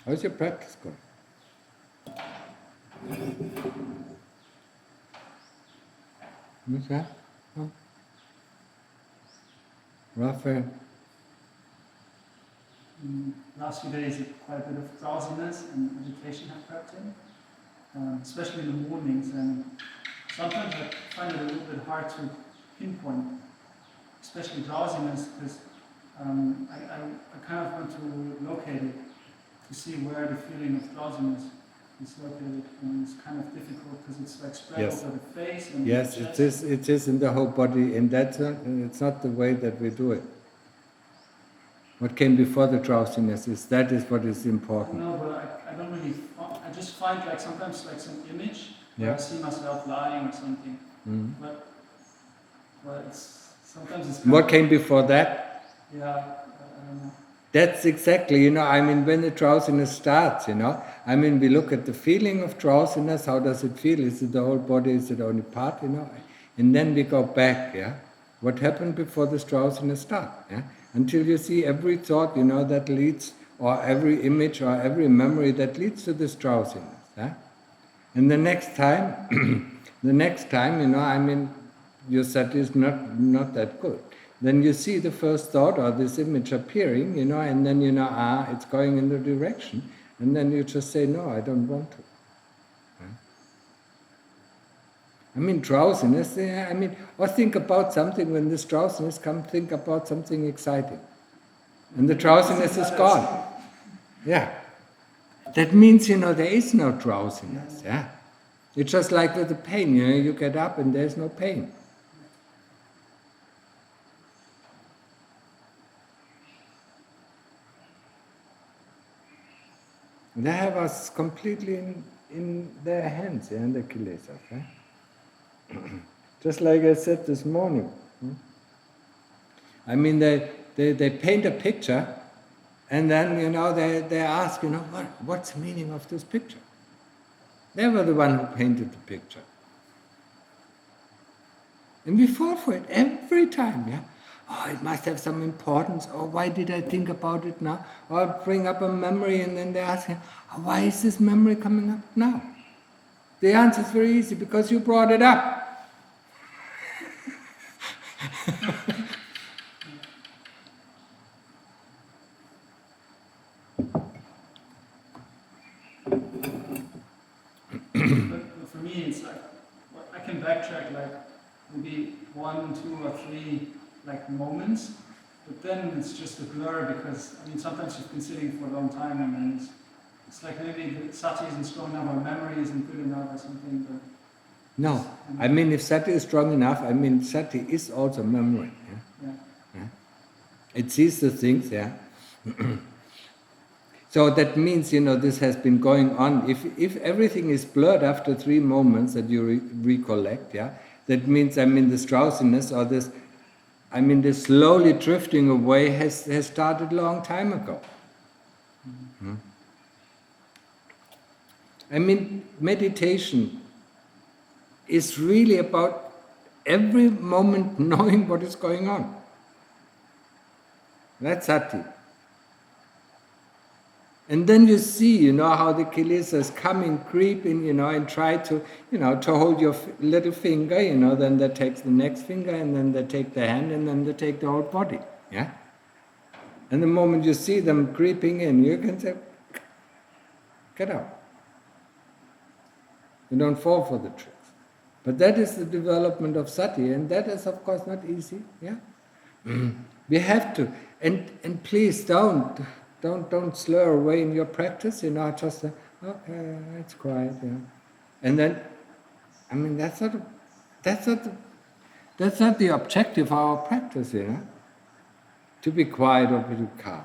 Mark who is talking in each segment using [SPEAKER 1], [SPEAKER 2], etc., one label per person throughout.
[SPEAKER 1] How's your practice going? What's that? Oh. Raphael?
[SPEAKER 2] Last few days, quite a bit of drowsiness and meditation have crept in, especially in the mornings. And sometimes I find it a little bit hard to pinpoint, especially drowsiness, because I kind of want to locate it, to see where the feeling of drowsiness is located. And it's kind of difficult because it's like spread
[SPEAKER 1] Yes.
[SPEAKER 2] over the face and
[SPEAKER 1] Yes,
[SPEAKER 2] the chest.
[SPEAKER 1] it is in the whole body, and it's not the way that we do it. What came before the drowsiness that is what is important.
[SPEAKER 2] No, but I don't really. I just find like sometimes like some image where
[SPEAKER 1] Yeah.
[SPEAKER 2] I see myself lying or something.
[SPEAKER 1] Mm.
[SPEAKER 2] But it's sometimes it's.
[SPEAKER 1] What came before that?
[SPEAKER 2] Yeah, I don't know.
[SPEAKER 1] That's exactly, when the drowsiness starts, we look at the feeling of drowsiness. How does it feel? Is it the whole body? Is it only part? And then we go back. Yeah, what happened before this drowsiness starts? Yeah. Until you see every thought, that leads, or every image, or every memory that leads to this drowsiness. Yeah? And the next time, your sati is not that good. Then you see the first thought or this image appearing, and then it's going in the direction, and then you just say, no, I don't want to. Drowsiness, or think about something when this drowsiness comes, think about something exciting. And the drowsiness is gone. Yeah. That means, there is no drowsiness. Yeah. It's just like with the pain, you get up and there's no pain. They have us completely in their hands, in the kilesas. Just like I said this morning. They paint a picture, and then they ask, what's the meaning of this picture? They were the one who painted the picture, and we fall for it every time. Yeah, oh, it must have some importance. Or why did I think about it now? Or bring up a memory, and then they ask, why is this memory coming up now? The answer is very easy, because you brought it up.
[SPEAKER 2] But for me, it's like I can backtrack like maybe 1, 2, or 3 like moments, but then it's just a blur because sometimes you've been sitting for a long time and then it's like maybe the sati isn't strong enough or memory isn't good enough or something. But
[SPEAKER 1] no, if sati is strong enough, sati is also memory. Yeah? It sees the things, yeah. So that means, this has been going on. If everything is blurred after 3 moments that you recollect, yeah, that means, this drowsiness or this, this slowly drifting away has started a long time ago. Meditation is really about every moment knowing what is going on. That's sati. And then you see, how the kilesas come and creep in, and try to, to hold your little finger, then they take the next finger, and then they take the hand, and then they take the whole body, yeah? And the moment you see them creeping in, you can say, get out. You don't fall for the tricks. But that is the development of sati, and that is, of course, not easy, yeah? We have to, and please don't slur away in your practice, just okay, it's quiet, yeah. And then, that's not the objective of our practice, to be quiet or to be calm.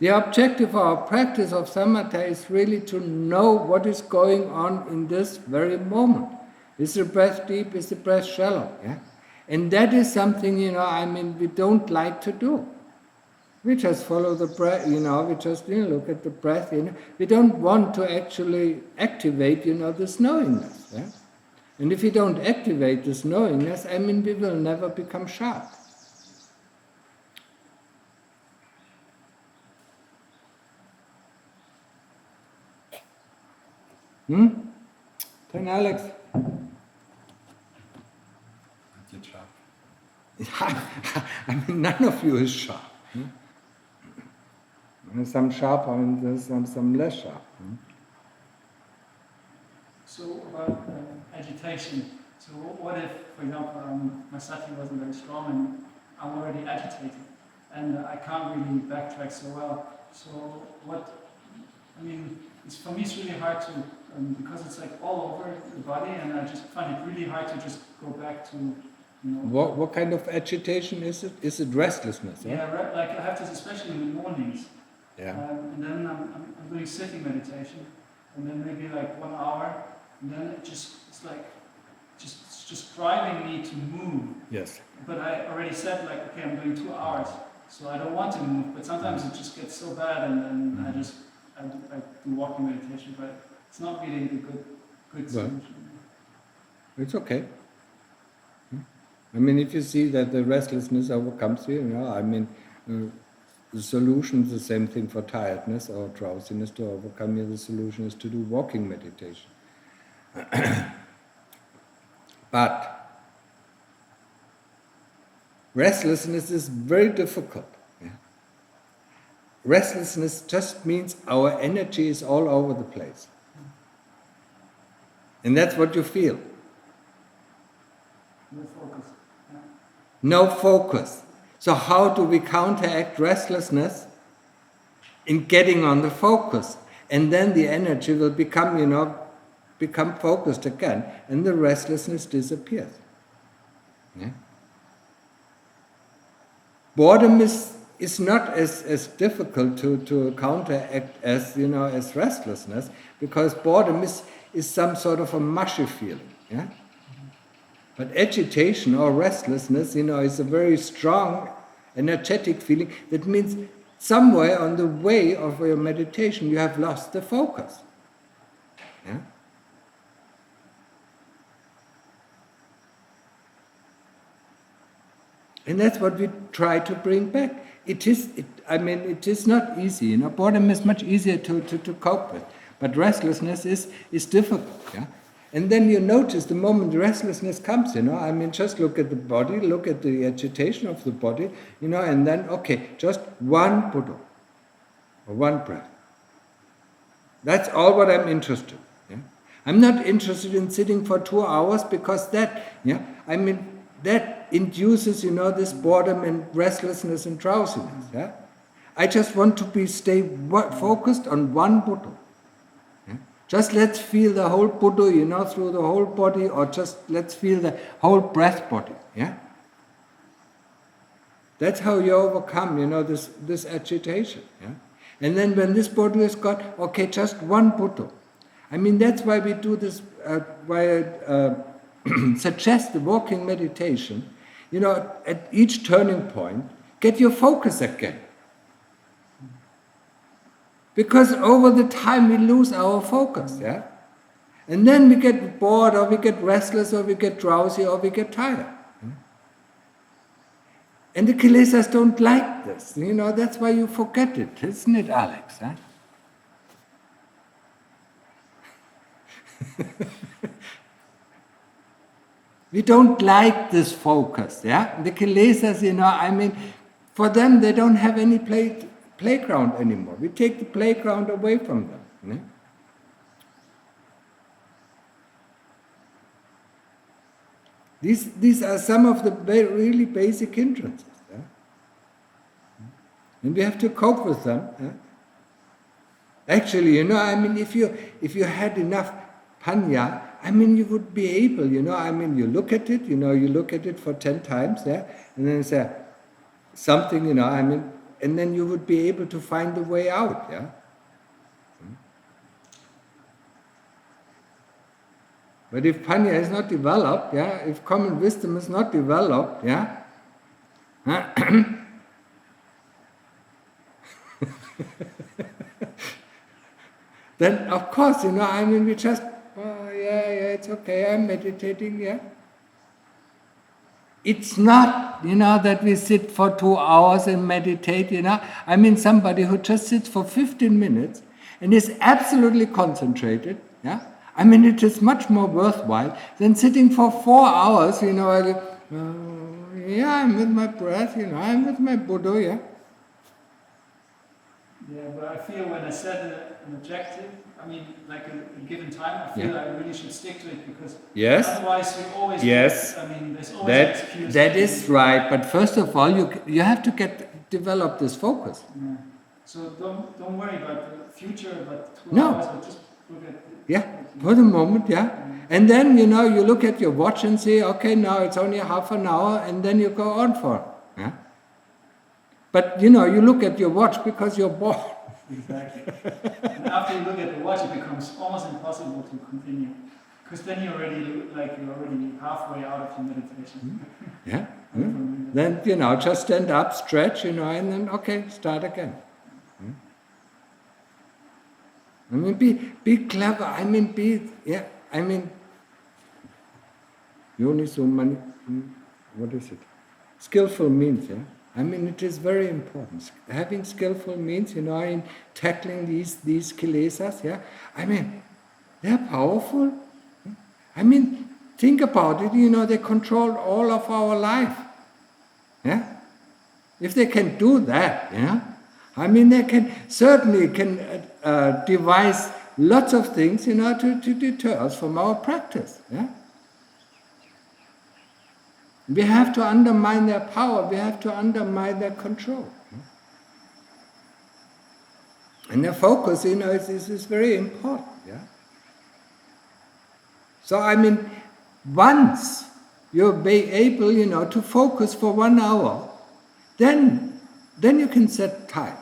[SPEAKER 1] The objective of our practice of samatha is really to know what is going on in this very moment. Is the breath deep? Is the breath shallow? Yeah, and that is something we don't like to do. We just follow the breath, we just look at the breath, We don't want to actually activate, this knowingness. Yeah? And if we don't activate this knowingness, we will never become sharp. Turn Alex.
[SPEAKER 3] Not yet sharp.
[SPEAKER 1] I mean, none of you is sharp. There's some sharper and there's some less sharp.
[SPEAKER 2] So about agitation. So what if, for example, my Sati wasn't very strong and I'm already agitated and I can't really backtrack so well. So for me it's really hard to, because it's like all over the body and I just find it really hard to just go back to,
[SPEAKER 1] What kind of agitation is it? Is it restlessness?
[SPEAKER 2] Yeah, like I have this especially in the mornings.
[SPEAKER 1] Yeah.
[SPEAKER 2] And then I'm doing sitting meditation and then maybe like 1 hour and then it's just driving me to move.
[SPEAKER 1] Yes.
[SPEAKER 2] But I already said like, okay, I'm doing 2 hours, so I don't want to move, but sometimes it just gets so bad and then I do walking meditation, but it's not really the good solution.
[SPEAKER 1] It's okay. I mean, if you see that the restlessness overcomes you, the solution is the same thing for tiredness or drowsiness to overcome you. The solution is to do walking meditation. But restlessness is very difficult. Yeah? Restlessness just means our energy is all over the place. And that's what you feel.
[SPEAKER 2] No focus. Yeah.
[SPEAKER 1] No focus. So how do we counteract restlessness? In getting on the focus. And then the energy will become focused again, and the restlessness disappears. Yeah? Boredom is not as difficult to counteract as restlessness, because boredom is some sort of a mushy feeling. Yeah? But agitation or restlessness, is a very strong, energetic feeling. That means somewhere on the way of your meditation you have lost the focus. Yeah? And that's what we try to bring back. It is not easy. Boredom is much easier to cope with, but restlessness is difficult. Yeah? And then you notice the moment restlessness comes, just look at the body, look at the agitation of the body, and then, okay, just one Buddha, or one breath. That's all what I'm interested in. Yeah? I'm not interested in sitting for 2 hours, because that induces, this boredom and restlessness and drowsiness. Yeah? I just want to stay focused on one Buddha. Yeah? Just let's feel the whole Buddha, through the whole body, or just let's feel the whole breath body. Yeah? That's how you overcome, this agitation. Yeah? And then when this body is gone, okay, just one Buddha. That's why we do this, suggest the walking meditation, at each turning point, get your focus again. Because over the time we lose our focus, yeah? And then we get bored, or we get restless, or we get drowsy, or we get tired. And the kilesas don't like this, that's why you forget it, isn't it, Alex? Huh? We don't like this focus, yeah? The kilesas, for them they don't have any playground anymore. We take the playground away from them. Yeah? These are some of the really basic hindrances. Yeah? And we have to cope with them. Yeah? Actually, if you had enough panya, you would be able, you look at it, you look at it for 10 times, yeah, and then say something, and then you would be able to find the way out, yeah. But if panya is not developed, yeah, if common wisdom is not developed, yeah, then of course, we just, it's okay, I'm meditating, yeah. It's not, that we sit for 2 hours and meditate, somebody who just sits for 15 minutes and is absolutely concentrated, yeah. I mean, it is much more worthwhile than sitting for 4 hours, I'm with my breath, I'm with my Buddha,
[SPEAKER 2] Yeah, but I feel when I set an objective, like a given time, I feel I really should stick to it because otherwise you always there's always an excuse.
[SPEAKER 1] That is right, but first of all, you have to develop this focus.
[SPEAKER 2] Yeah. So don't worry about the future, about 2
[SPEAKER 1] No.
[SPEAKER 2] hours, but just look at
[SPEAKER 1] For the moment, And then, you look at your watch and say, okay, now it's only half an hour, and then you go on for it. But, you look at your watch because you're bored.
[SPEAKER 2] Exactly. And after you look at the watch, it becomes almost impossible to continue. Because then you're already halfway out of your meditation.
[SPEAKER 1] Then, just stand up, stretch, and then, okay, start again. Be clever. Yoniso mani, what is it? Skillful means, it is very important. Having skillful means, in tackling these kilesas, they're powerful. Think about it, they control all of our life. If they can do that, they can certainly devise lots of things, to deter us from our practice. We have to undermine their power. We have to undermine their control. And their focus, is very important. So once you'll be able, to focus for 1 hour, then you can set time.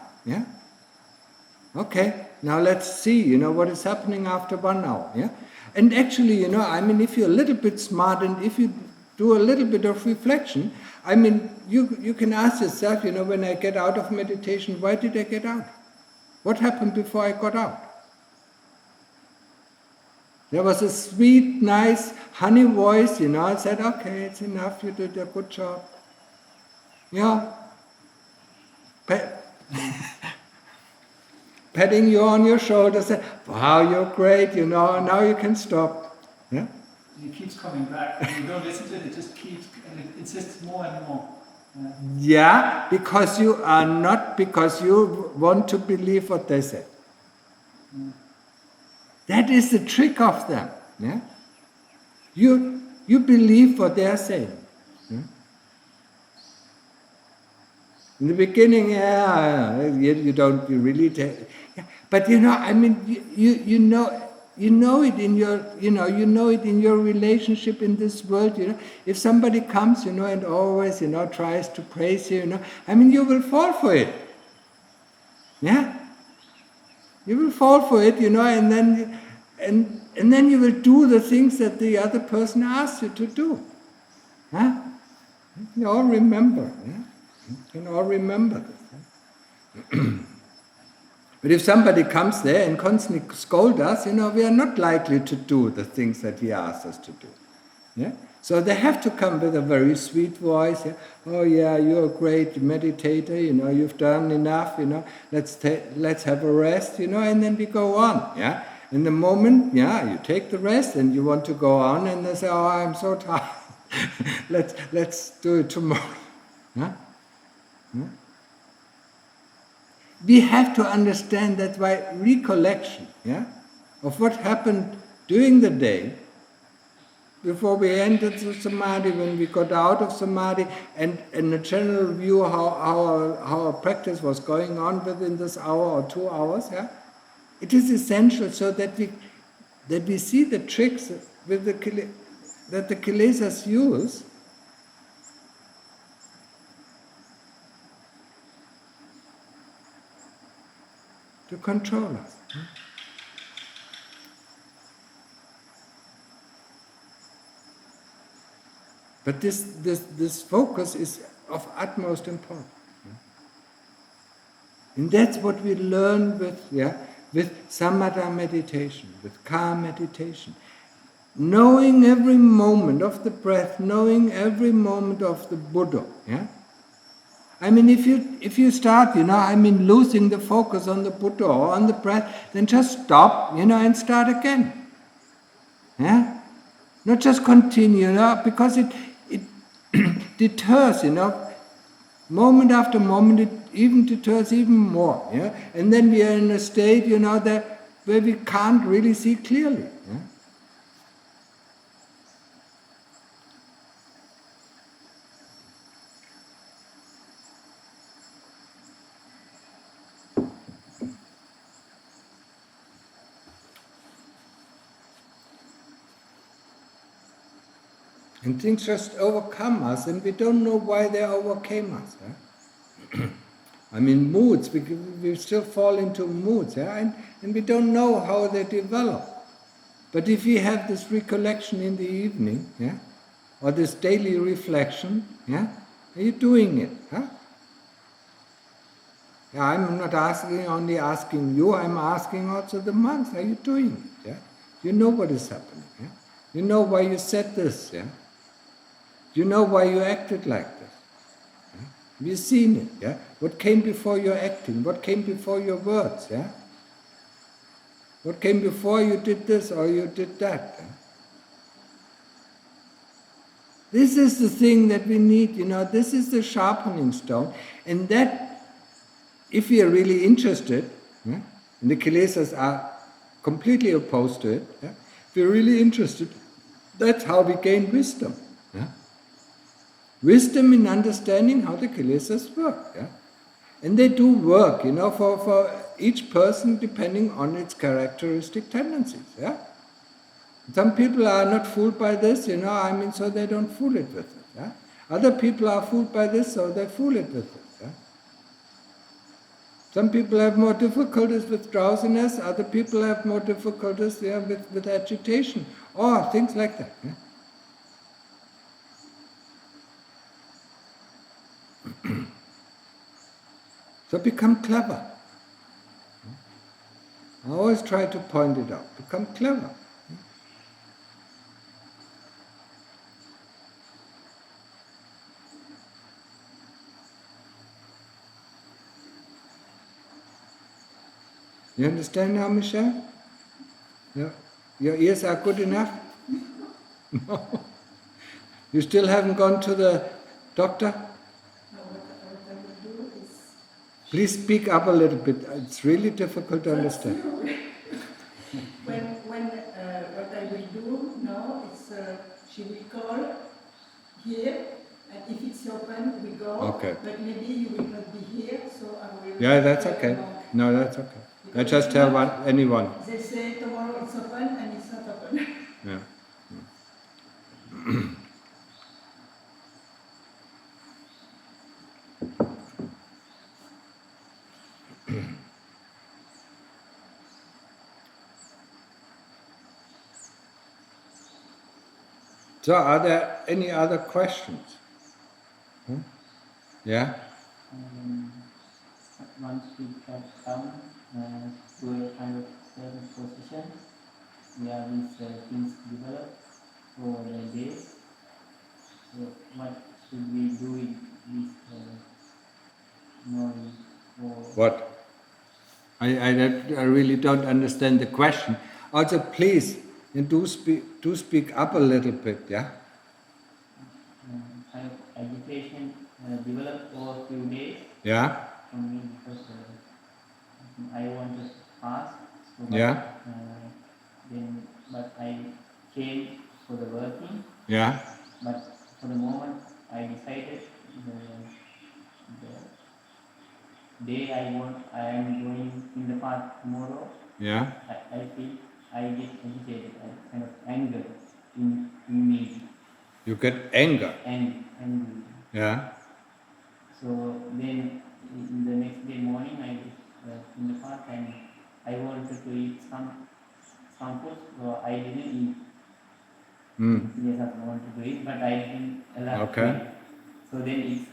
[SPEAKER 1] Okay, now let's see, what is happening after 1 hour. And actually, if you're a little bit smart and if you do a little bit of reflection, you can ask yourself, when I get out of meditation, why did I get out? What happened before I got out? There was a sweet, nice, honey voice, I said, okay, it's enough, you did a good job. Patting you on your shoulder, say, wow, you're great, now you can stop.
[SPEAKER 2] It keeps coming back. When you don't listen to it, it just keeps, and it insists more and more.
[SPEAKER 1] Because you want to believe what they say. That is the trick of them. You believe what they are saying. In the beginning, you don't really take. But you know it in your, in your relationship in this world. If somebody comes, and always, tries to praise you, you will fall for it. You will fall for it, and then you will do the things that the other person asks you to do. You all remember. You can all remember this. But if somebody comes there and constantly scolds us, we are not likely to do the things that he asks us to do. So they have to come with a very sweet voice. Oh yeah, you're a great meditator. You've done enough. Let's have a rest. And then we go on. In the moment, you take the rest and you want to go on, and they say, oh, I'm so tired. let's do it tomorrow. We have to understand that by recollection, of what happened during the day, before we entered the samadhi, when we got out of samadhi, and a general view how our practice was going on within this hour or 2 hours, it is essential so that we see the tricks that the kilesas use to control us. But this focus is of utmost importance. And that's what we learn with samatha meditation, with calm meditation. Knowing every moment of the breath, knowing every moment of the Buddha. If you start, losing the focus on the Buddha or on the breath, then just stop, and start again. Yeah? Not just continue, because it deters, moment after moment, it even deters even more. Yeah? And then we are in a state, that where we can't really see clearly. Yeah? And things just overcome us, and we don't know why they overcame us. Yeah? I mean, moods, we still fall into moods, yeah? And we don't know how they develop. But if we have this recollection in the evening, yeah, or this daily reflection, yeah, are you doing it? Huh? Yeah, I'm not only asking you, I'm asking also the monks, are you doing it? Yeah? You know what is happening. Yeah? You know why you said this. Yeah? You know why you acted like this. Yeah? Have you seen it? Yeah? What came before your acting? What came before your words? Yeah? What came before you did this or you did that? Yeah? This is the thing that we need, this is the sharpening stone. And that, if we are really interested, yeah, and the kilesas are completely opposed to it, yeah, if we're really interested, that's how we gain wisdom. Yeah? Wisdom in understanding how the kilesas work. Yeah? And they do work, for each person depending on its characteristic tendencies. Yeah? Some people are not fooled by this, so they don't fool it with it. Yeah? Other people are fooled by this, so they fool it with it. Yeah? Some people have more difficulties with drowsiness, other people have more difficulties with agitation, or things like that. Yeah? So become clever. I always try to point it out. Become clever. You understand now, Michelle? Yeah. Your ears are good enough? No. You still haven't gone to the doctor? Please speak up a little bit. It's really difficult to understand.
[SPEAKER 4] What I will do now is she will call here, and if it's open, we go.
[SPEAKER 1] Okay.
[SPEAKER 4] But maybe you will not be here, so I will.
[SPEAKER 1] Yeah, that's okay. No, that's okay. I just tell anyone.
[SPEAKER 4] They say tomorrow it's open, and it's not open.
[SPEAKER 1] Yeah. So, are there any other questions? Yeah?
[SPEAKER 5] Once we have come to a kind of certain position where these things develop over the days, so what should we do with this knowing?
[SPEAKER 1] What? I really don't understand the question. Also, please, do speak up a little bit, yeah?
[SPEAKER 5] Kind of agitation developed over a few days.
[SPEAKER 1] Yeah?
[SPEAKER 5] For me, because I want to fast, so
[SPEAKER 1] Yeah?
[SPEAKER 5] but I came for the working.
[SPEAKER 1] Yeah?
[SPEAKER 5] But for the moment, I decided the day I am going in the path tomorrow.
[SPEAKER 1] Yeah?
[SPEAKER 5] I feel I get agitated, kind of anger in me.
[SPEAKER 1] You get anger.
[SPEAKER 5] Angry.
[SPEAKER 1] Yeah?
[SPEAKER 5] So then, in the next day morning, I was in the park and I wanted to eat some food, so I didn't eat. Yes, I wanted to eat, but I didn't allow to eat. So then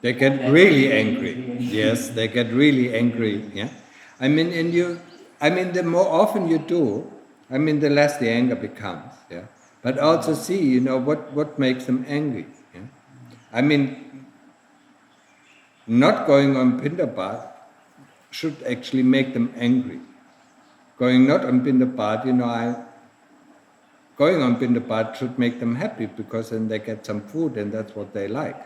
[SPEAKER 1] they get really angry. Yes, they get really angry. Yeah, the more often you do, the less the anger becomes. Yeah, but also see, what makes them angry. Yeah, not going on Pindapat should actually make them angry. Going not on Pindapat, going on Bindabat should make them happy, because then they get some food and that's what they like.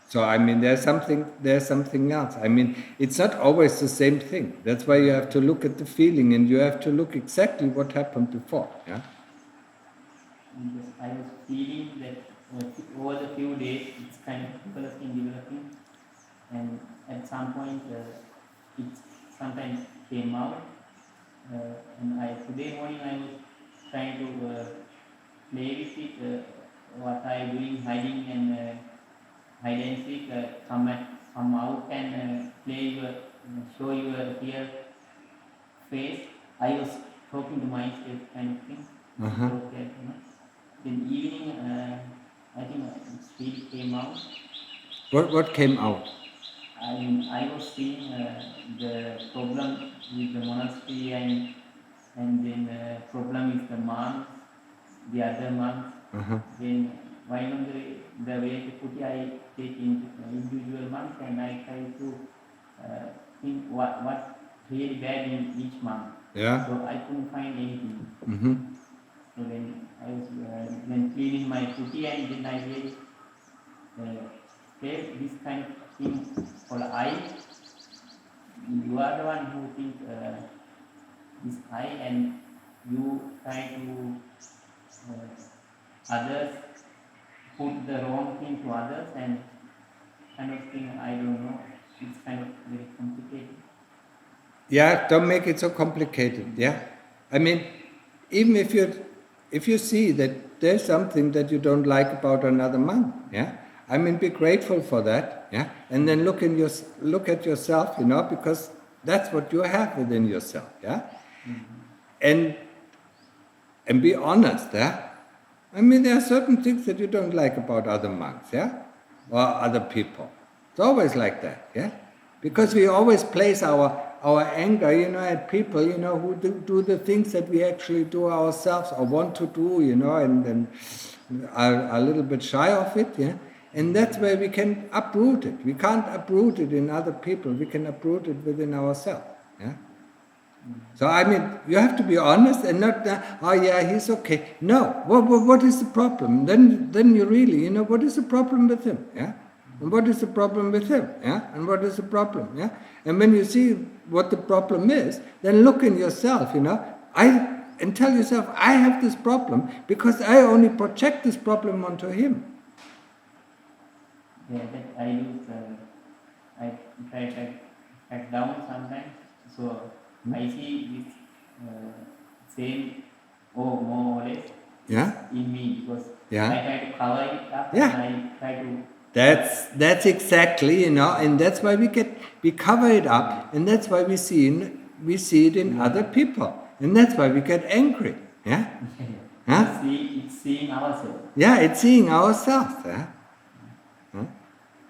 [SPEAKER 1] So I mean, there's something else. I mean, it's not always the same thing. That's why you have to look at the feeling, and you have to look exactly what happened before. Yeah.
[SPEAKER 5] Because I was feeling that over the few days it's kind of developing, and at some point it sometimes came out. And today morning I was trying to play with it. What I doing, hiding and hide and seek, come out and show your real face. I was talking to myself, kind of thing. Okay, Then evening, I think spirit came out.
[SPEAKER 1] What came out?
[SPEAKER 5] I was seeing the problem with the monastery and then problem with the monks, the other monks. Then why not the way to put it, I take into individual monks and I try to think what really bad in each monk.
[SPEAKER 1] Yeah.
[SPEAKER 5] So I couldn't find anything. So then I was then cleaning my putti, and then I really felt this kind of thing for the eye. You are the one who think this eye, and you try to others put the wrong thing to others, and kind of thing, I don't know. It's kind of very complicated.
[SPEAKER 1] Yeah, don't make it so complicated. Yeah, I mean, even if you see that there's something that you don't like about another monk, yeah, I mean, be grateful for that, yeah, and then look at yourself, because that's what you have within yourself, yeah, and be honest, yeah. I mean, there are certain things that you don't like about other monks, yeah, or other people. It's always like that, yeah, because we always place our anger, at people, who do the things that we actually do ourselves or want to do, and are a little bit shy of it, yeah. And that's where we can uproot it. We can't uproot it in other people. We can uproot it within ourselves, yeah. So I mean, you have to be honest and not, oh yeah, he's okay. No, what is the problem? Then you really, what is the problem with him, yeah. And what is the problem with him? Yeah? And what is the problem? Yeah? And when you see what the problem is, then look in yourself, and tell yourself, I have this problem because I only project this problem onto him.
[SPEAKER 5] Yeah, that I use, I try to cut down sometimes. So I see this same, more or less,
[SPEAKER 1] Yeah?
[SPEAKER 5] in me, because
[SPEAKER 1] Yeah.
[SPEAKER 5] I try to cover it up,
[SPEAKER 1] Yeah.
[SPEAKER 5] and I try to.
[SPEAKER 1] That's exactly, and that's why we cover it up, and that's why we see it in other people, and that's why we get angry. Yeah? Huh?
[SPEAKER 5] It's seeing ourselves.
[SPEAKER 1] Yeah, it's seeing ourselves. Yeah?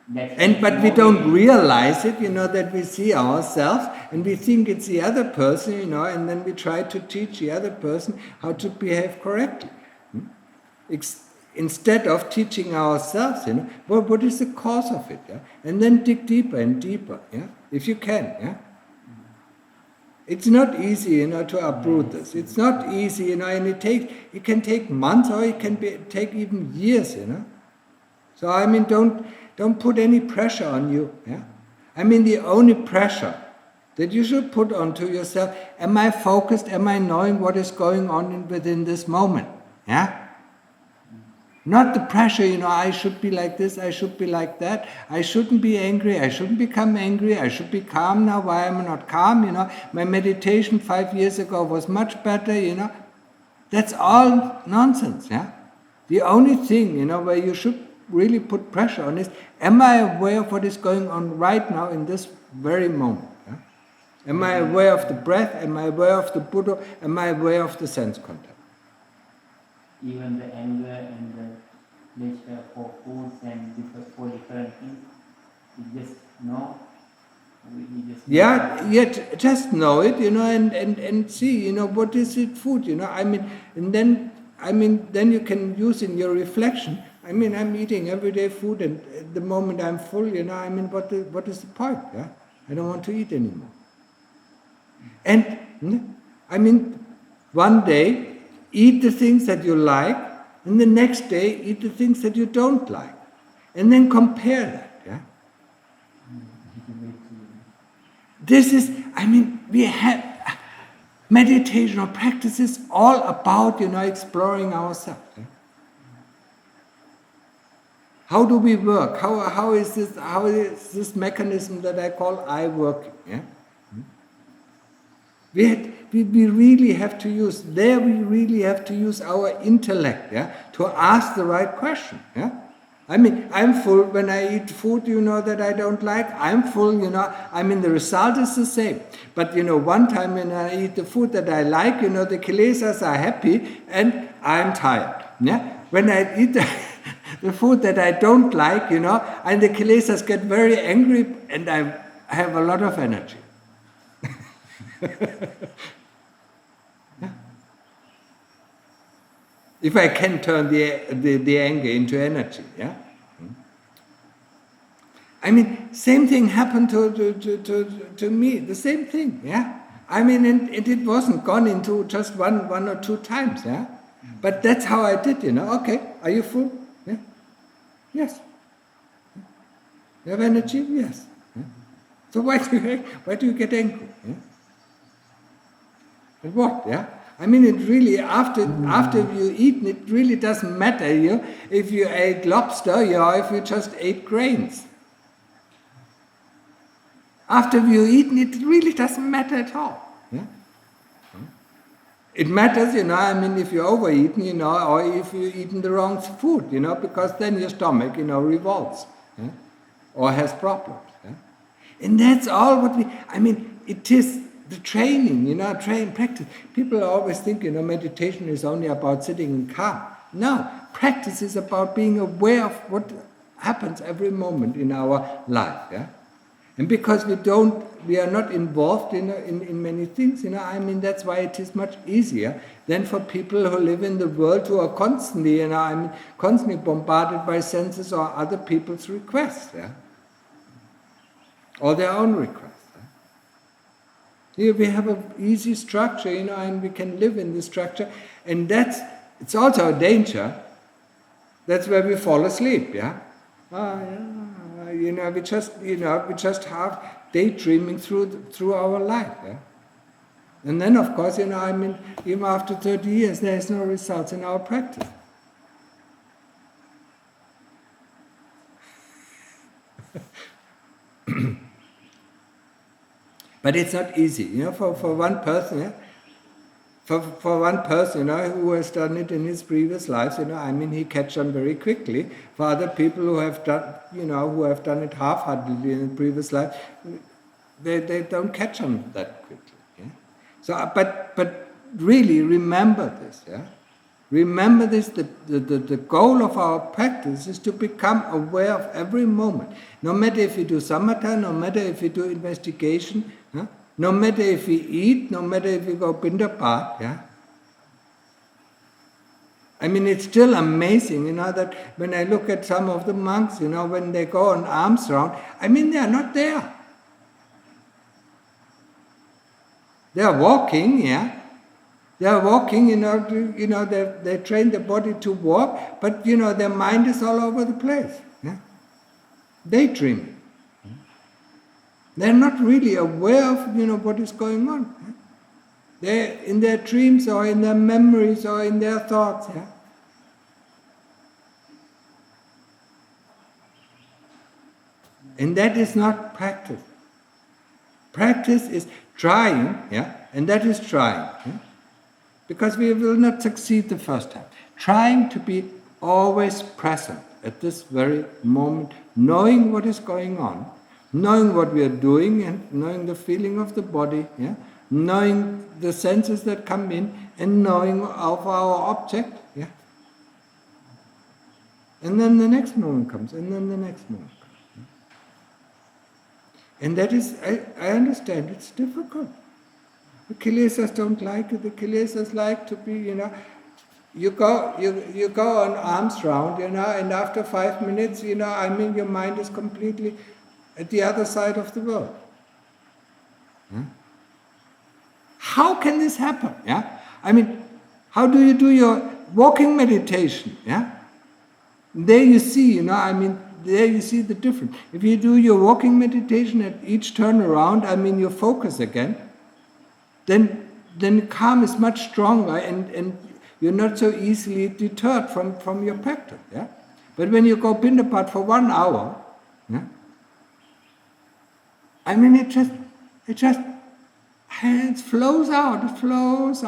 [SPEAKER 5] That's
[SPEAKER 1] But we don't realize it, that we see ourselves, and we think it's the other person, and then we try to teach the other person how to behave correctly. Instead of teaching ourselves, what is the cause of it, yeah? And then dig deeper and deeper, yeah? If you can, yeah? It's not easy, to uproot this. It's not easy, and it can take months, or it can take even years, So I mean, don't put any pressure on you, yeah? I mean, the only pressure that you should put onto yourself, am I focused? Am I knowing what is going on within this moment, yeah? Not the pressure, I should be like this, I should be like that, I shouldn't be angry, I shouldn't become angry, I should be calm now, why am I not calm, my meditation 5 years ago was much better, That's all nonsense, yeah? The only thing, where you should really put pressure on is, am I aware of what is going on right now in this very moment, yeah? Am I aware of the breath, am I aware of the Buddha, am I aware of the sense contact?
[SPEAKER 5] Even the anger and the pleasure for foods and for different things, you just know.
[SPEAKER 1] Just know it, and see, what is it food, then you can use in your reflection. I'm eating everyday food, and at the moment I'm full, what is the point, yeah? I don't want to eat anymore. And, one day, eat the things that you like, and the next day eat the things that you don't like. And then compare that, yeah? This is, we have, meditation or practice is all about, exploring ourselves. Yeah? How do we work? How is this mechanism that I call I working? Yeah? We really have to use, we really have to use our intellect, yeah, to ask the right question, yeah. I'm full when I eat food, that I don't like. I'm full, the result is the same. But, one time when I eat the food that I like, the kilesas are happy and I'm tired, yeah. When I eat the food that I don't like, and the kilesas get very angry and I have a lot of energy. Yeah. If I can turn the anger into energy, yeah. Same thing happened to me. The same thing, yeah. And it wasn't gone into just one or two times, yeah. But that's how I did, Okay, are you full? Yeah. Yes. You have energy? Yes. Yeah. So why do you get angry? Yeah? And what? Yeah. It really, after you eat, it really doesn't matter if you ate lobster or if you just ate grains. After you eat, it really doesn't matter at all. Yeah? It matters, if you're overeaten, or if you've eaten the wrong food, because then your stomach, revolts, yeah? Or has problems. Yeah? And that's all what it is. The training, practice. People always think, meditation is only about sitting in calm. No, practice is about being aware of what happens every moment in our life. Yeah? And because we are not involved in many things, that's why it is much easier than for people who live in the world who are constantly, constantly bombarded by senses or other people's requests, yeah? Or their own requests. Here we have an easy structure, and we can live in this structure, and it's also a danger. That's where we fall asleep, yeah. We just have daydreaming through our life, yeah. And then, of course, even after 30 years, there is no results in our practice. But it's not easy, for one person, yeah? For one person, who has done it in his previous lives, he catch on very quickly. For other people who have done it half-heartedly in the previous life, they don't catch on that quickly. Yeah? So, but really remember this, yeah. Remember this, the goal of our practice is to become aware of every moment. No matter if we do samatha, no matter if we do investigation, huh? No matter if we eat, no matter if we go pindapat, yeah. It's still amazing, that when I look at some of the monks, when they go on alms round, they are not there. They are walking, yeah. They are walking, they train the body to walk, but, their mind is all over the place. Yeah? Daydreaming. They're not really aware of, what is going on. Yeah? They're in their dreams or in their memories or in their thoughts. Yeah? And that is not practice. Practice is trying, yeah, and that is trying. Yeah? Because we will not succeed the first time. Trying to be always present at this very moment, knowing what is going on, knowing what we are doing, and knowing the feeling of the body, yeah? Knowing the senses that come in, and knowing of our object. Yeah? And then the next moment comes, and then the next moment comes. Yeah? And that is, I understand, it's difficult. The kilesas don't like it. The kilesas like to be, you go on alms round, and after 5 minutes, your mind is completely at the other side of the world. Yeah? How can this happen? Yeah, How do you do your walking meditation? Yeah? There you see, there you see the difference. If you do your walking meditation at each turn around, you focus again, then calm is much stronger and you're not so easily deterred from your practice. Yeah? But when you go Pindapat for 1 hour, yeah, it flows out, it flows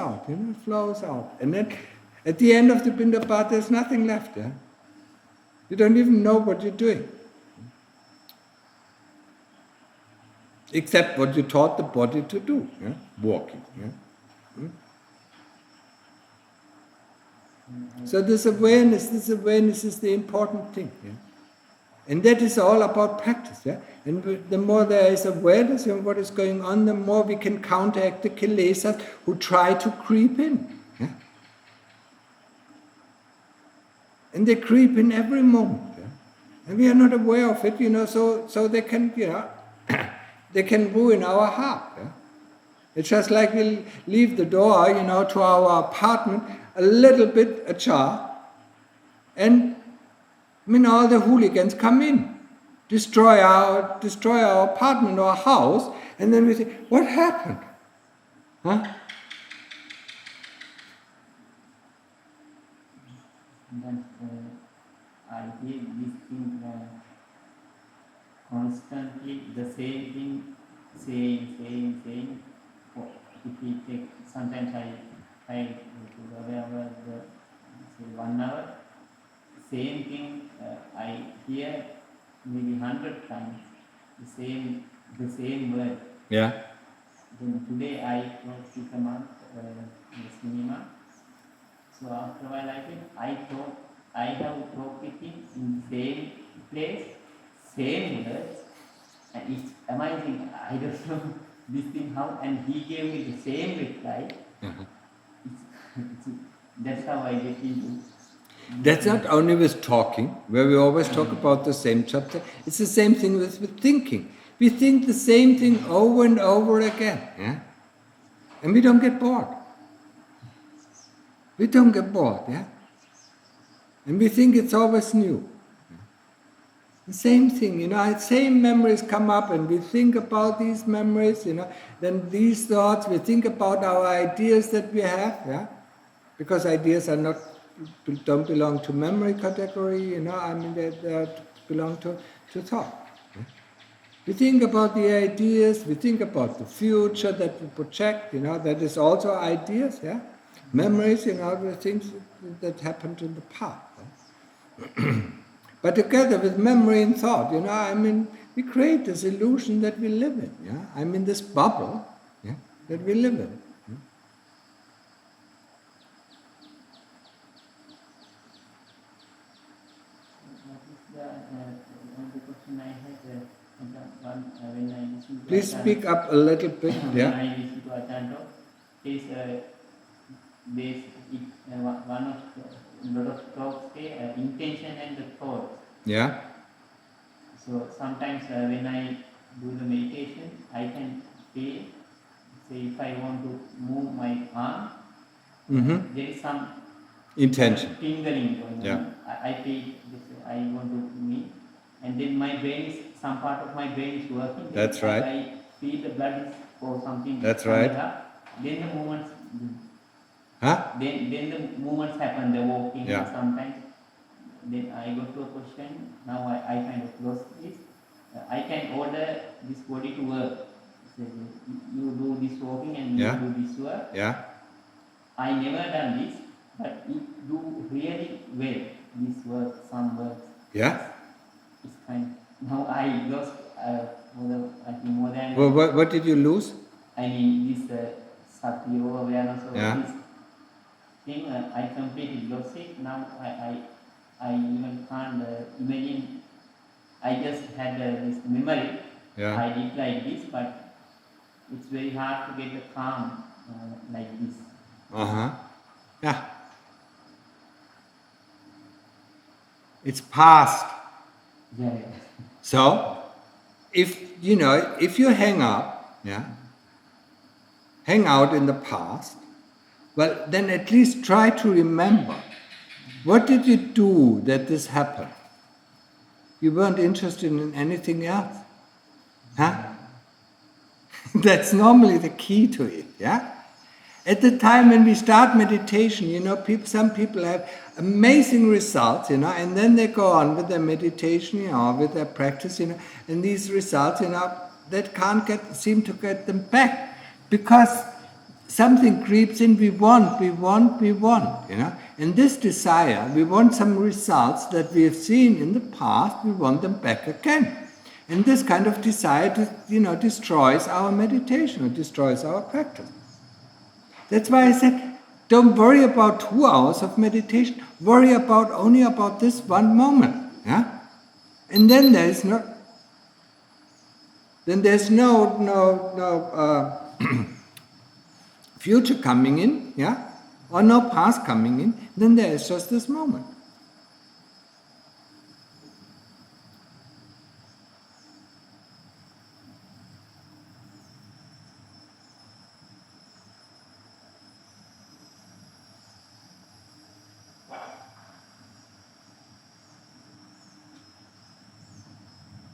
[SPEAKER 1] out. And then at the end of the Pindapat, there's nothing left. Yeah? You don't even know what you're doing. Except what you taught the body to do, yeah? Walking. Yeah? So this awareness is the important thing. Yeah? And that is all about practice. Yeah? And the more there is awareness of what is going on, the more we can counteract the kilesas who try to creep in. Yeah? And they creep in every moment. Yeah? And we are not aware of it, so they can, they can ruin our heart. Yeah? It's just like we leave the door, to our apartment a little bit ajar, and all the hooligans come in, destroy our apartment or house, and then we say, what happened? Huh?
[SPEAKER 5] Then I hear this thing constantly, the same thing, saying. If we take, sometimes I to aware the say 1 hour, same thing I hear maybe 100 times, the same word.
[SPEAKER 1] Yeah.
[SPEAKER 5] Then today I talked with a month in the cinema. So after a while I have talked with him in the same place, same words, and it's amazing. I don't know this thing how, and he gave me the same reply. That's how I get into.
[SPEAKER 1] That's not only with talking, where we always talk about the same chapter. It's the same thing with thinking. We think the same thing over and over again, yeah? And we don't get bored. Yeah? And we think it's always new. The same thing, same memories come up and we think about these memories, then these thoughts, we think about our ideas that we have, yeah? Because ideas don't belong to memory category, they belong to thought. Yeah? We think about the ideas, we think about the future that we project, that is also ideas, yeah? Memories, the things that happened in the past. Yeah? But together with memory and thought, we create this illusion that we live in, yeah? This bubble, yeah, that we live in. Yeah?
[SPEAKER 5] The question I had when I listened to
[SPEAKER 1] Please
[SPEAKER 5] Ajahn,
[SPEAKER 1] speak up a little bit, yeah?
[SPEAKER 5] When I listened to Ajahn talk, one of a lot of talks say intention and the thought.
[SPEAKER 1] Yeah?
[SPEAKER 5] So sometimes when I do the meditation, I can feel, say if I want to move my arm, there is some
[SPEAKER 1] intention.
[SPEAKER 5] Tingling going
[SPEAKER 1] Yeah.
[SPEAKER 5] on. I feel this, I want to move, and then my brain is, some part of my brain is working.
[SPEAKER 1] That's right.
[SPEAKER 5] I feel the blood is or something.
[SPEAKER 1] That's
[SPEAKER 5] coming
[SPEAKER 1] right.
[SPEAKER 5] up, then the movements.
[SPEAKER 1] Huh?
[SPEAKER 5] Then the movements happen, the walking,
[SPEAKER 1] Yeah.
[SPEAKER 5] sometimes. Then I go to a question, now I kind of close this. I can order this body to work. So you do this walking and
[SPEAKER 1] Yeah.
[SPEAKER 5] you do this work.
[SPEAKER 1] Yeah?
[SPEAKER 5] I never done this, but you do really well, this work, some works.
[SPEAKER 1] Yeah?
[SPEAKER 5] It's kind of, now I lost I think more than,
[SPEAKER 1] Well, what did you lose?
[SPEAKER 5] I mean this Sati or awareness of
[SPEAKER 1] Yeah.
[SPEAKER 5] this thing, I completely lost it. Now I even can't imagine. I just had this memory.
[SPEAKER 1] Yeah.
[SPEAKER 5] I did like this, but it's very hard to get the calm like this.
[SPEAKER 1] Yeah. It's past.
[SPEAKER 5] Yeah.
[SPEAKER 1] So, if you hang out in the past, well, then at least try to remember. What did you do that this happened? You weren't interested in anything else? Huh? That's normally the key to it, yeah? At the time when we start meditation, some people have amazing results, and then they go on with their meditation, with their practice, and these results, that can't seem to get them back, because something creeps in. We want, and this desire, we want some results that we have seen in the past, we want them back again. And this kind of desire, destroys our meditation, or destroys our practice. That's why I said, don't worry about 2 hours of meditation. Worry only about this one moment. Yeah? And then there's no future coming in, yeah, or no past coming in. Then there is just this moment.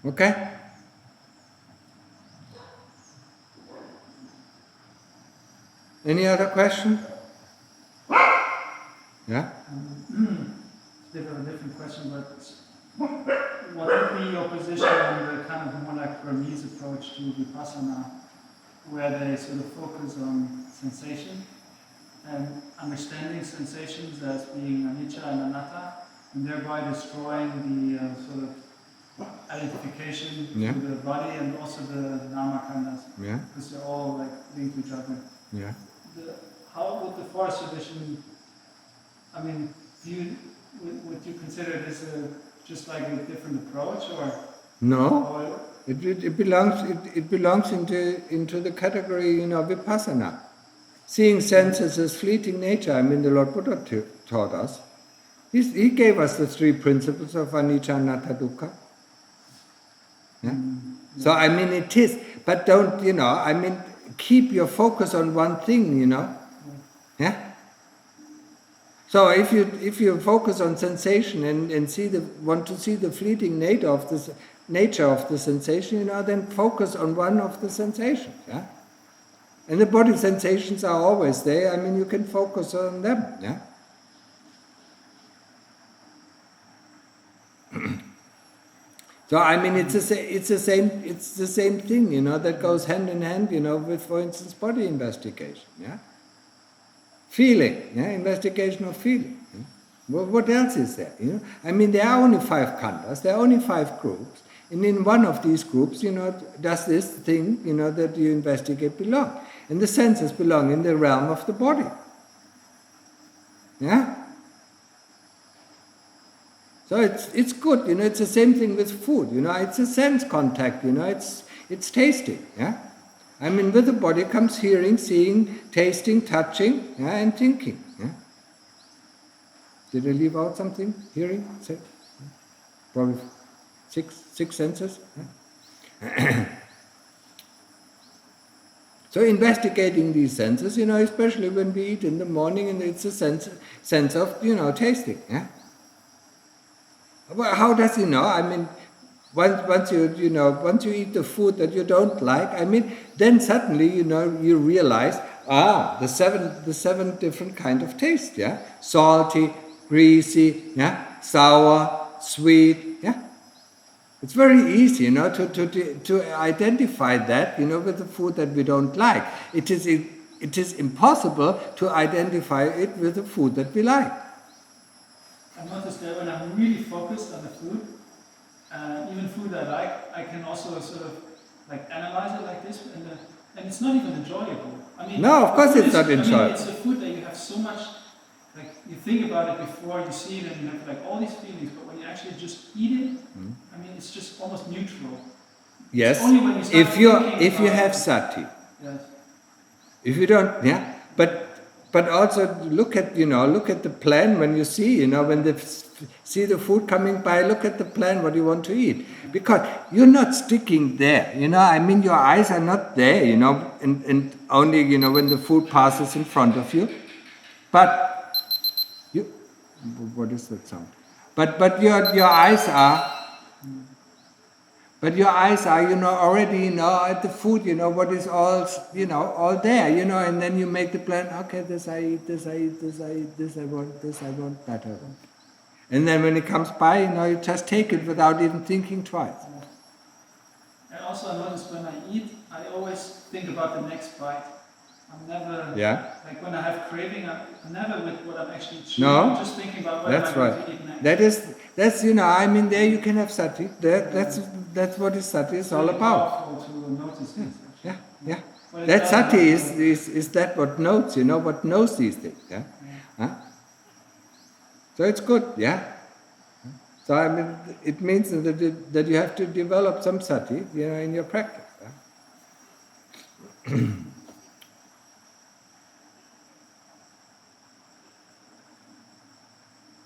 [SPEAKER 1] Okay? Any other question? Yeah?
[SPEAKER 2] Bit of a different question, but what would be your position on the kind of more like Burmese approach to Vipassana, where they sort of focus on sensation and understanding sensations as being anicca and anatta, and thereby destroying the sort of identification with the body and also the Dhamma khandhas, because they're all like linked to each other.
[SPEAKER 1] Yeah.
[SPEAKER 2] How would the forest tradition, would you consider this just like a different approach, or?
[SPEAKER 1] No,
[SPEAKER 2] or
[SPEAKER 1] it belongs into the category, Vipassana. Seeing senses as fleeting nature. The Lord Buddha taught us. He gave us the 3 principles of anicca, anatta, dukkha. Yeah? So it is, but don't, keep your focus on one thing, Yeah? So if you focus on sensation and want to see the fleeting nature of the sensation, then focus on one of the sensations, yeah? And the body sensations are always there. You can focus on them, yeah? So it's the same thing, that goes hand in hand, with, for instance, body investigation, yeah. Feeling, yeah, investigation of feeling. Yeah? Well, what else is there? There are only 5 khandhas, there are only 5 groups, and in one of these groups, does this thing, that you investigate belong? And the senses belong in the realm of the body. Yeah. So it's good, it's the same thing with food, it's a sense contact, it's tasting, yeah? With the body comes hearing, seeing, tasting, touching, yeah, and thinking, yeah? Did I leave out something? Hearing? Probably 6 senses, yeah? So investigating these senses, especially when we eat in the morning, and it's a sense of, tasting, yeah? Well, how does he know? Once you eat the food that you don't like, then suddenly you realize, the seven different kind of taste, yeah, salty, greasy, yeah, sour, sweet, yeah. It's very easy, to identify that, with the food that we don't like. It is impossible to identify it with the food that we like.
[SPEAKER 2] I've noticed that when I'm really focused on the food, even food I like, I can also sort of like analyze it like this, and it's not even enjoyable.
[SPEAKER 1] No, of course it's not enjoyable.
[SPEAKER 2] It's a food that you have so much, like you think about it before you see it, and you have like all these feelings, but when you actually just eat it, it's just almost neutral.
[SPEAKER 1] Yes,
[SPEAKER 2] It's only when you start
[SPEAKER 1] if you have sati.
[SPEAKER 2] Yes.
[SPEAKER 1] If you don't, yeah, but also look at the plan when you see, when see the food coming by, look at the plan what you want to eat, because you're not sticking there, your eyes are not there, and only, when the food passes in front of you, But you, what is that sound? But your eyes are. But your eyes are, already, at the food, what is all, all there, and then you make the plan, okay, this I eat, this I eat, this I eat, this I want, that I want. And then when it comes by, you just take it without even thinking twice.
[SPEAKER 2] And also I notice when I eat, I always think about the next bite. I'm never, like when I have craving, I'm never with what I'm actually chewing.
[SPEAKER 1] No,
[SPEAKER 2] I'm just thinking about what I'm going to eat next.
[SPEAKER 1] That's there you can have sati. That's what is sati is all about.
[SPEAKER 2] Powerful to notice things.
[SPEAKER 1] Yeah. That sati is that what notes, what knows these things. Yeah. Huh? So it's good, yeah. So it means that you have to develop some sati, in your practice. Yeah?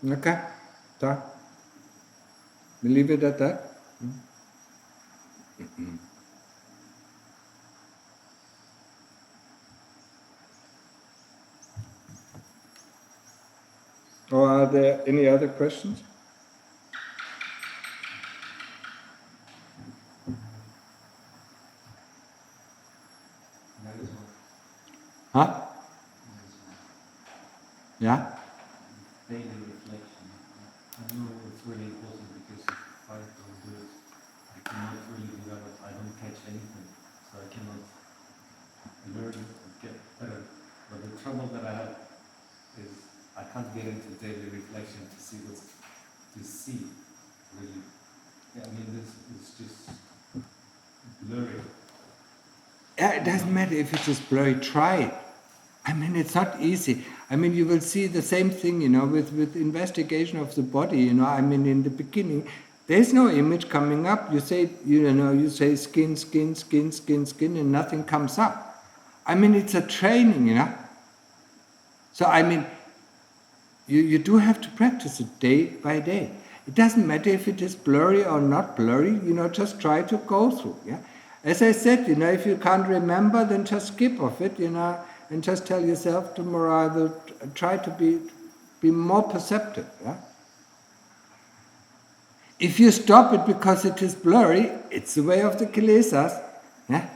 [SPEAKER 1] Okay, so we leave it at that. Or are there any other questions? Huh? Yeah?
[SPEAKER 3] Daily reflection. I know it's really important because if I don't do it, I cannot really develop, I don't catch anything. So I cannot learn and get better. But the trouble that I have is I can't get into daily reflection to see really. I mean, this is just blurry.
[SPEAKER 1] Yeah, it doesn't matter if it's just blurry, try it. It's not easy. You will see the same thing, with investigation of the body, in the beginning, there's no image coming up. You say, you say skin, skin, skin, skin, skin, and nothing comes up. It's a training, So, you do have to practice it day by day. It doesn't matter if it is blurry or not blurry, just try to go through, yeah. As I said, if you can't remember, then just skip off it, and just tell yourself tomorrow I will try to be more perceptive. Yeah? If you stop it because it is blurry, it's the way of the kilesas. Yeah?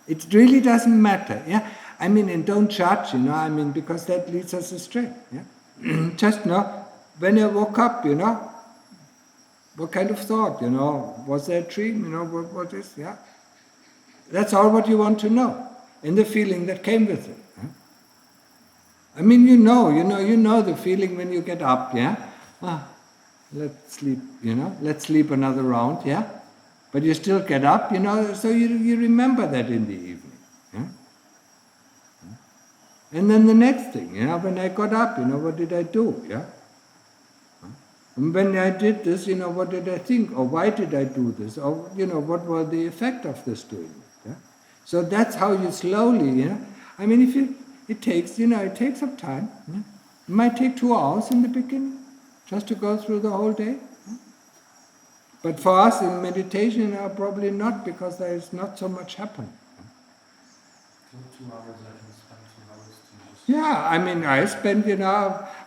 [SPEAKER 1] It really doesn't matter. Yeah? And don't judge, because that leads us astray. Yeah? Just know, when I woke up, what kind of thought, was there a dream, what is, yeah? That's all what you want to know, and the feeling that came with it. Yeah? You know the feeling when you get up, yeah? Let's sleep, let's sleep another round, yeah? But you still get up, so you remember that in the evening. Yeah? And then the next thing, when I got up, what did I do, yeah? And when I did this, what did I think, or why did I do this, or, what was the effect of this doing it? Yeah? So that's how you slowly, it takes some time. Yeah? It might take 2 hours in the beginning, just to go through the whole day. Yeah? But for us in meditation, probably not, because there is not so much happening.
[SPEAKER 3] So 2 hours, I can spend 2 hours to just...
[SPEAKER 1] Yeah, I spent,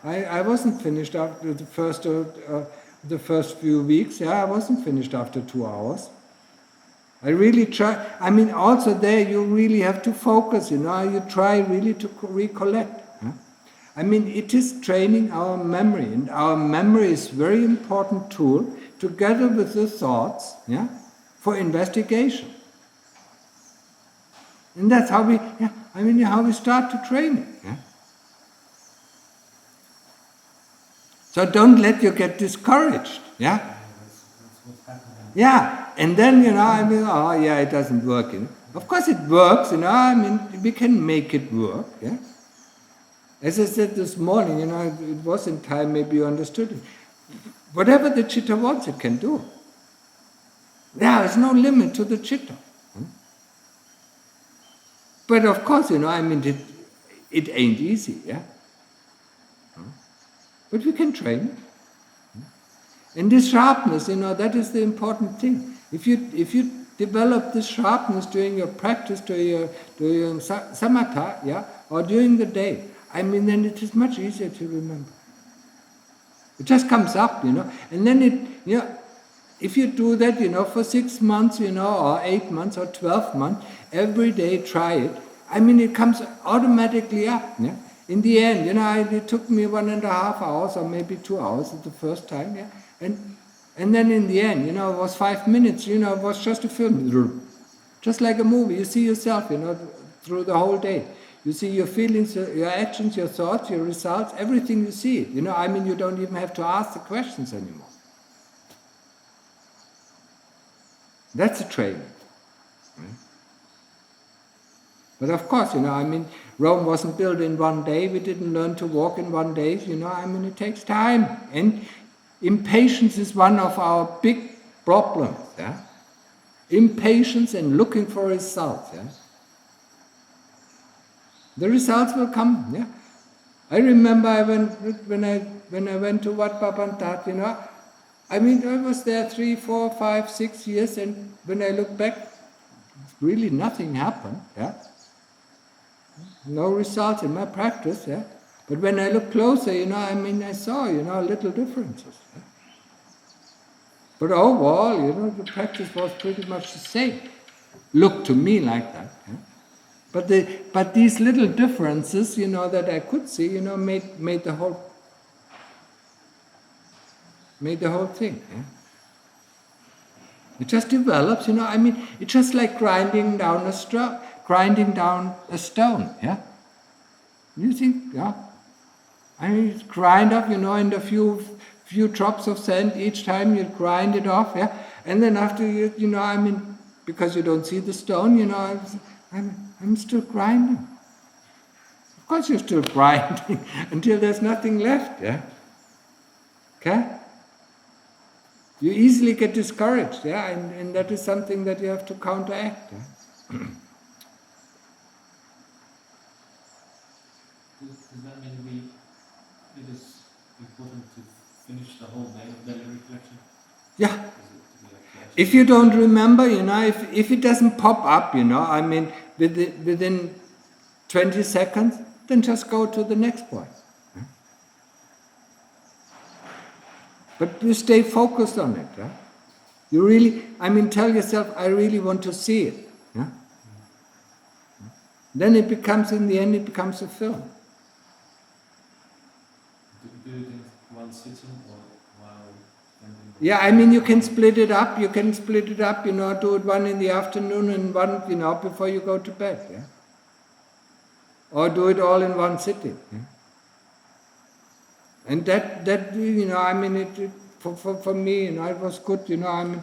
[SPEAKER 1] I wasn't finished after the first few weeks. Yeah, I wasn't finished after 2 hours. I really try. Also there you really have to focus. You try really to recollect. Huh? It is training our memory, and our memory is a very important tool together with the thoughts. Yeah, for investigation. And that's how how we start to train it. Yeah? So don't let you get discouraged. Yeah?
[SPEAKER 3] That's what's happening.
[SPEAKER 1] Yeah, and then, it doesn't work. Of course it works, we can make it work. Yeah? As I said this morning, it was in time, maybe you understood it. Whatever the chitta wants, it can do. There is no limit to the chitta. But of course, it ain't easy, yeah? But we can train. And this sharpness, that is the important thing. If you develop this sharpness during your practice, during samatha, yeah, or during the day, I mean, then it is much easier to remember. It just comes up, and then if you do that, for 6 months, or 8 months or 12 months, every day try it. I mean, it comes automatically up. Yeah? In the end, it took me 1.5 hours or maybe 2 hours at the first time, yeah, and then in the end, it was 5 minutes. It was just a film, just like a movie. You see yourself, through the whole day. You see your feelings, your actions, your thoughts, your results, everything you see. I mean, you don't even have to ask the questions anymore. That's a training. But of course, I mean, Rome wasn't built in one day. We didn't learn to walk in one day. I mean, it takes time. And impatience is one of our big problems. Yeah? Impatience and looking for results. Yeah? The results will come. Yeah? I remember when I went to Wat Papantat, I mean, I was there 3, 4, 5, 6 years, and when I look back, really nothing happened. Yeah? No results in my practice. Yeah? But when I look closer, I mean, I saw, little differences. Yeah? But overall, the practice was pretty much the same. Looked to me like that. Yeah? But these little differences, that I could see, made the whole thing. Yeah? It just develops, I mean, it's just like grinding down a stone. Yeah, you think, yeah. I mean, it's grind up, in a few drops of sand each time you grind it off. Yeah, and then after you, I mean, because you don't see the stone, I'm still grinding. Of course you're still grinding until there's nothing left, yeah? Okay? You easily get discouraged, yeah? And that is something that you have to counteract. Yeah?
[SPEAKER 3] Does that mean it is important to finish the whole day of daily reflection?
[SPEAKER 1] Yeah. If you don't remember, if it doesn't pop up, I mean, within 20 seconds, then just go to the next point. But you stay focused on it. Yeah? You really, I mean, tell yourself, I really want to see it. Yeah? Then it becomes, in the end, it becomes a film.
[SPEAKER 3] Do it in one sitting or while...
[SPEAKER 1] Yeah, I mean, you can split it up. Do it one in the afternoon and one, before you go to bed. Yeah? Or do it all in one sitting. Yeah? And that I mean, for me, it was good. I mean,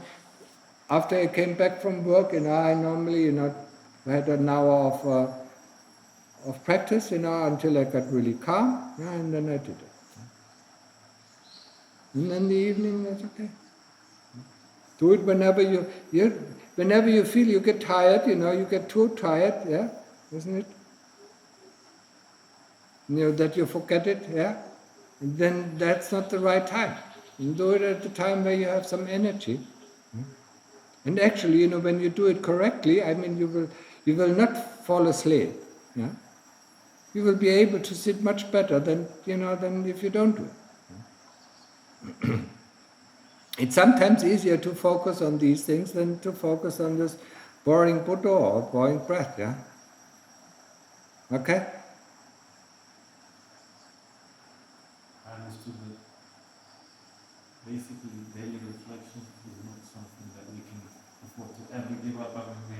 [SPEAKER 1] after I came back from work, I normally, had an hour of practice, until I got really calm, and then I did it. And then the evening was okay. Do it whenever you feel you get tired, you get too tired, yeah, isn't it? That you forget it, yeah? And then that's not the right time. You do it at the time where you have some energy. And actually, when you do it correctly, I mean, you will not fall asleep, yeah? You will be able to sit much better than if you don't do it. It's sometimes easier to focus on these things than to focus on this boring Buddha or boring breath, yeah? Okay?
[SPEAKER 3] I understood that basically daily reflection is not something that we can afford to ever give up. I mean, we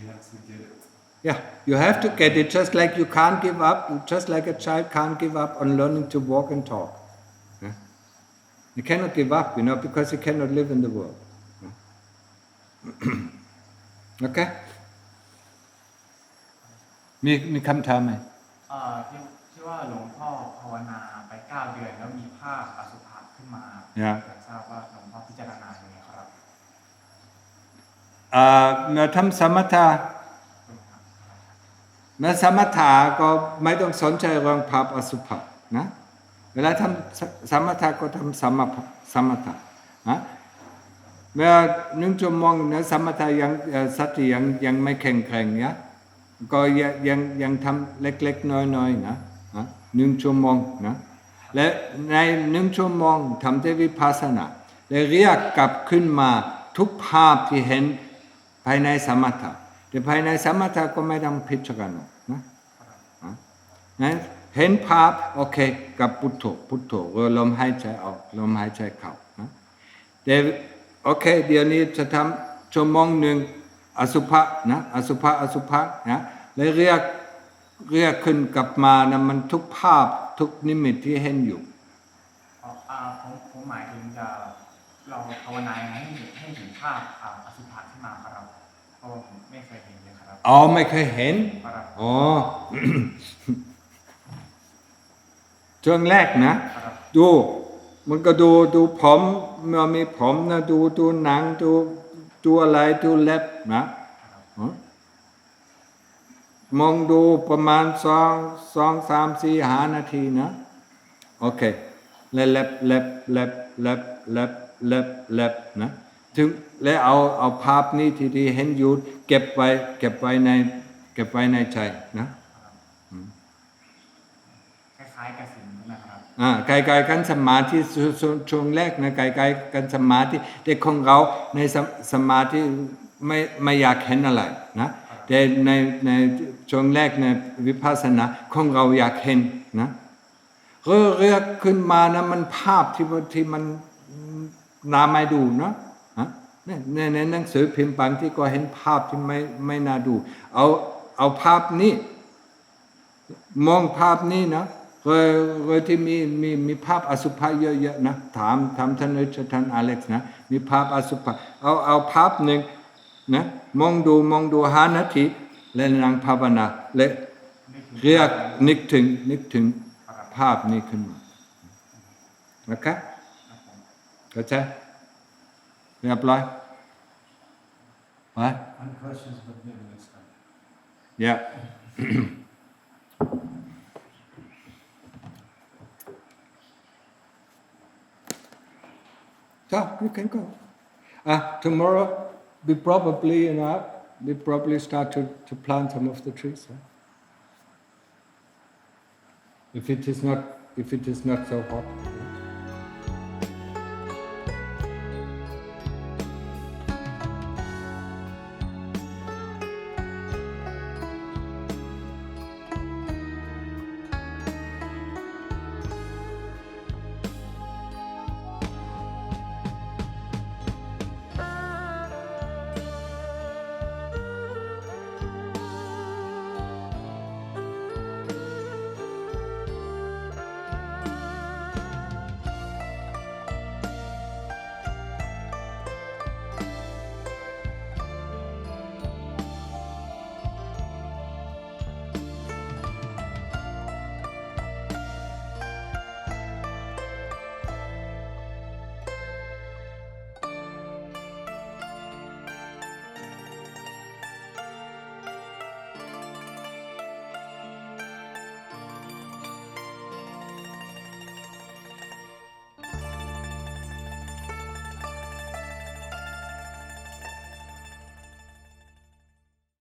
[SPEAKER 3] have to get it.
[SPEAKER 1] Yeah, you have to get it, just like you can't give up, just like a child can't give up on learning to walk and talk. Yeah? You cannot give up, because you cannot live in the world. Yeah? Okay? มีคำถามไหม
[SPEAKER 6] ที่ว่าหลวงพ่อภาวนาไป9 เดือนแล้วมีภาพอสุภะขึ้นมา
[SPEAKER 1] Yeah.
[SPEAKER 6] อยากทราบว่าหลวงพ่อพิจารณาอย่างไรครับ
[SPEAKER 1] ทำสมถะสมถะก็ไม่ต้องสนใจเรื่องภาพอสุภะนะเวลาทำสมถะก็ทำสมถะนะ เมื่อ1 ชั่วโมงนะสมถะยังสติยังไม่แข็งแกร่งเนี่ยก็ยังทำเล็กๆน้อยๆนะ1 ชั่วโมงนะและใน1 ชั่วโมงทำแต่วิปัสสนาและเรียกกลับขึ้นมาทุกภาพที่เห็นภายในสมถะแต่ภายในสมถะก็ไม่ต้องพิจารณานะเห็นภาพโอเคกับพุทโธพุทโธลมหายใจออกลมหายใจเข้านะแต่โอเคเดี๋ยวนี้จะทำชั่วโมงหนึ่งอสุภะนะอสุภะนะแล้วเรียกขึ้นกลับมานะมันทุกภาพทุกนิมิตที่เห็นอยู่
[SPEAKER 6] ผมหมายถึงจะเราภาวนาให้เห็นภาพอสุภะขึ้นมาครับเพราะผมไม่เคยเห็นเลยครับ
[SPEAKER 1] อ๋อไม่เคยเห็นอ๋อ ช่วงแรกนะดูมันก็ดูผมเมื่อมีผมนะดูหนังดูอะไรดูเล็บนะมองดูประมาณ2 3 4 5 นาทีนะโอเคแล้วเล็บนะถึงแล้วเอาภาพนี้ที่เห็นอยู่เก็บไว้ในใจนะ
[SPEAKER 6] คล้ายๆกับสิ่งนั้นนะครับ
[SPEAKER 1] ไกลๆกันสมาธิช่วงแรกนะไกลๆกันสมาธิแต่ของเราในสมาธิไม่อยากเห็นอะไรนะแต่ในช่วงแรกในวิปัสสนาของเราอยากเห็นนะเรียกขึ้นมานะมันภาพที่มันน่าไม่ดูนะในหนังสือพิมพ์บางที่ก็เห็นภาพที่ไม่น่าดูเอาภาพนี้มองภาพนี้นะที่มีภาพอสุภะเยอะๆนะถามท่านท่านอเล็กซ์นะมีภาพอสุภะเอาภาพหนึ่งนะมองดู5 นาทีแล้วนั่งภาวนาและเรียกนึกถึงภาพนี้ขึ้นมานะครับเข้าใจเรียบร้อยWhat?
[SPEAKER 3] One question is but maybe next time.
[SPEAKER 1] Yeah. So you can go. Tomorrow we probably start to plant some of the trees. Huh? If it is not so hot.